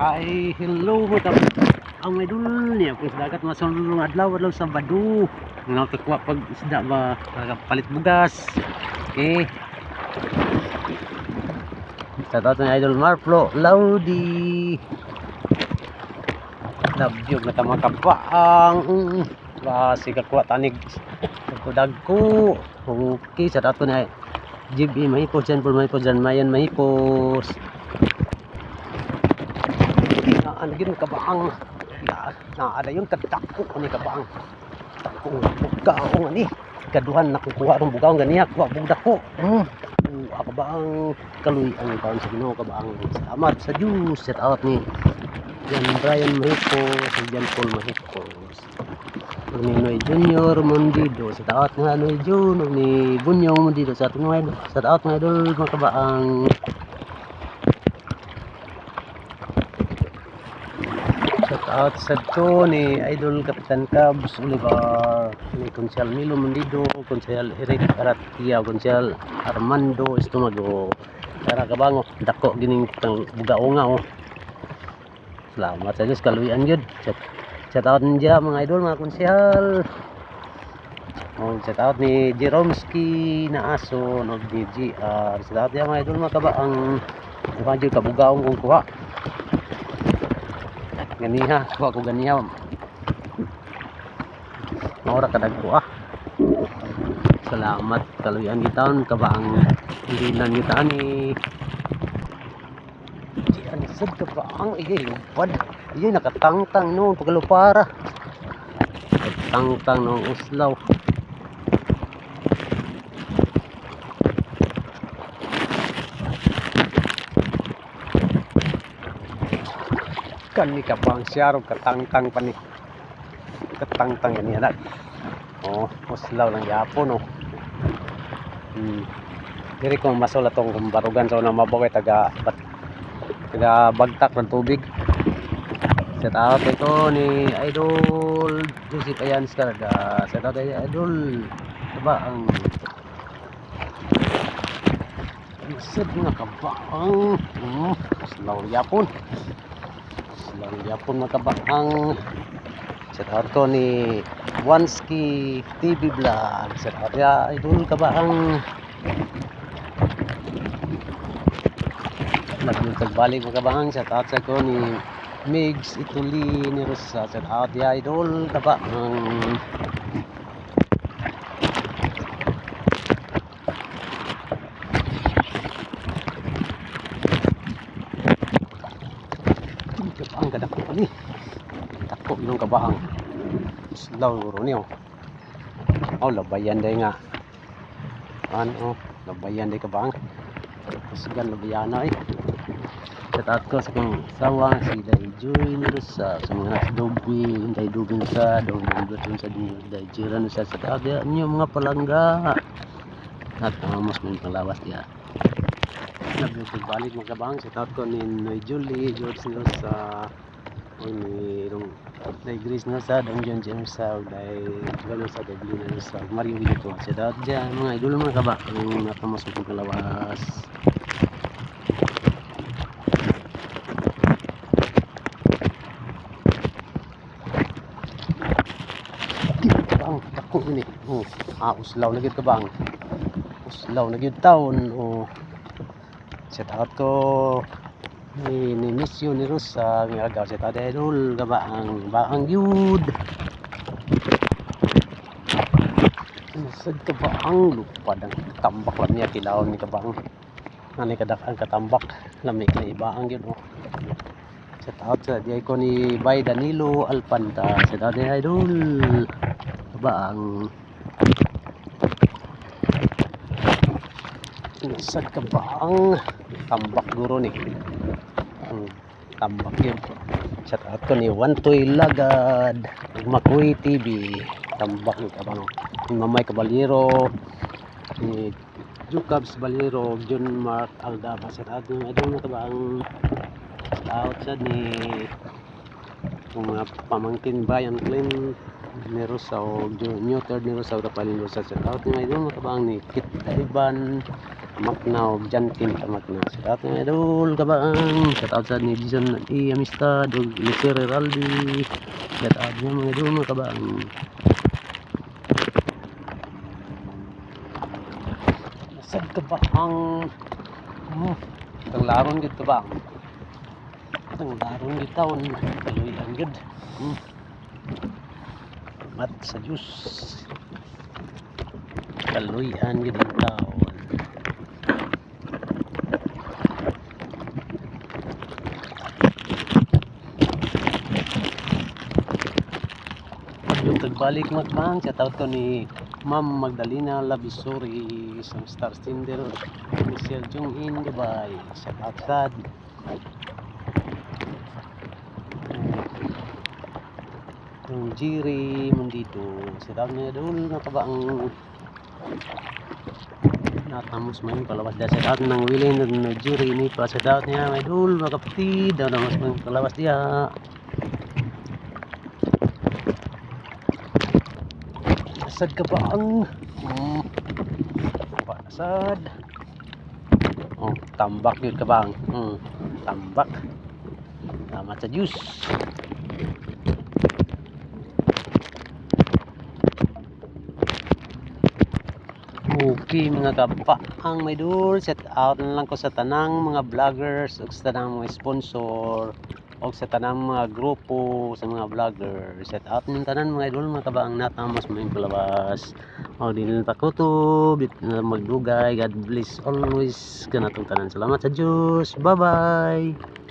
Ay, hello mo tap. Ang may dul niya kung sa dagat masulong adlaw sa Badu. Nakakuha pag isda ba palit bugas. Okay. Sa dagat ni Idol Marflo Laudi. Nabyog na tamang kapaang. Basi kakuha tanig. Dagko. Okay, sa dagat ni GB mahipos dyan po mahipos dyan mayan mahipos. Ano yun kabaang naada yun kadako ni kabaang kung bugaong ani kaduhan nakukuha ng bugaong ganiya kuha budak ko kabaang kaluy ang taon sa Ginoo kabaang salamat sa Diyos set out ni Jan Brian Mahipos si Jan Paul Mahipos ni Noy Junior Mondido set out nga Noy Jun ni Bunyong Mondido set out mga idol mga kabaang out sa to ni Idol Kapitan Cabs Olivar ni Konsyal Milo Mendido, Konsyal Eric Aratia, Konsyal Armando Estomago para kabango dako gining tang bugaong nga salamat sa Diyos kaluyan yun shout out niya mga idol mga konsyal shout out ni Jeromski na aso no ni GR shout out niya mga idol mga kabaang kuha dyan kabugaong kung kuha ganiha kuha ko ganiha maura kadag ko salamat kaluyan gitaon kabaang dinan gitaan ni diyan sad kabaang igay lupad igay nakatangtang no pagalupara tangtang no uslaw kan ni kabang siyaro katangtang pa ni katangtang yan yan uslaw lang yapon diri ko masula tong barugan sa unang mabaway taga bagtak ng tubig set out ito ni Idol Joseph Ayans Carga set out Idol diba ang set nga kabaang uslaw yapon yapon mga kabaang shout out ko ni Wanski TV Vlog shout out ya Idol kabaang nagbalik mga kabaang shout out sa ko ni Migs Ituli ni Rosa shout out ya Idol kabaang ang kadako ni dako yung kabaang slow guro niyo labayan day nga labayan day kabaang sigan labayan na shout out ko sa kong sawa si Dayjoy ni Rosa sa mga dobi day dubin sa dobi sa day jiran sa ada niyo mga palangga at mas may palawas dia nagbalik mga kabang shout out ko ni Noy Julie George Rosa ni Day Grace Rosa Dong John James sa Day Galo sa Day Blue Rosa Mario Vito shout out dyan mga idol mga kabang yung nakamas ng kalawas kabang dako ini uslaw na gid kabang uslaw na gid taon shout out ko ni Miss ni Rosa nga agaw shout out Idol baang yud sad kabaang lupad ang tambak lang niya kilawon ni kabaang ani kadak ang katambak lamig na ibaang yun shout out sa diay ko ni Bay Danilo Alpanta shout out Idol kabaang sad kabaang tambak guro ni tambak yun shout out ko ni Wantoy Lagad Makoy TV tambak ni kabang ni Mamay Caballero ni Jukabs Balero John Mark Aldaba shout out ni Idol na kabang shout out sa ni mga pamangkin Bayan Clean ni Rosa o New Third ni Rosa Rapalin Rosa shout out ni Idol na kabang ni Kit Iban Makna o Jantin Tamakna. Shout out mga idol kabang. Shout out sa ni Jason E. Amistad o Lucer Heraldi. Shout out niya mga idol mga kabang. Nasad ka ba ang itang laron dito ba? Itang laron dito taon. Kaloy ang good. Mat sa Diyos. Kaloy ang good ang taon. Yung tagbalik magmang, shout out ko ni Ma'am Magdalena Labisuri, isang star stinder, Michelle Jung in Dubai. Shout out sad. Yung Jiri Mundito, shout out niya doon nakabang natamos mo yung palawas dia. Shout out ng Willing na Jiri ni pa shout out niya may dul makapatid daw namas mo yung palawas dia. Nasad ka ba ang nasad tambak yun ka bang tambak salamat sa Diyos. Okay mga kapa ang may dur, set out na lang ko sa tanang mga vloggers o sa tanang mga sponsor o sa tanang mga grupo sa mga vlogger. Set out ng tanan mga idol mga kabang natamos mo yung palabas o di nila takutob magdugay. God bless always kanatong tanan. Salamat sa Diyos. Bye bye.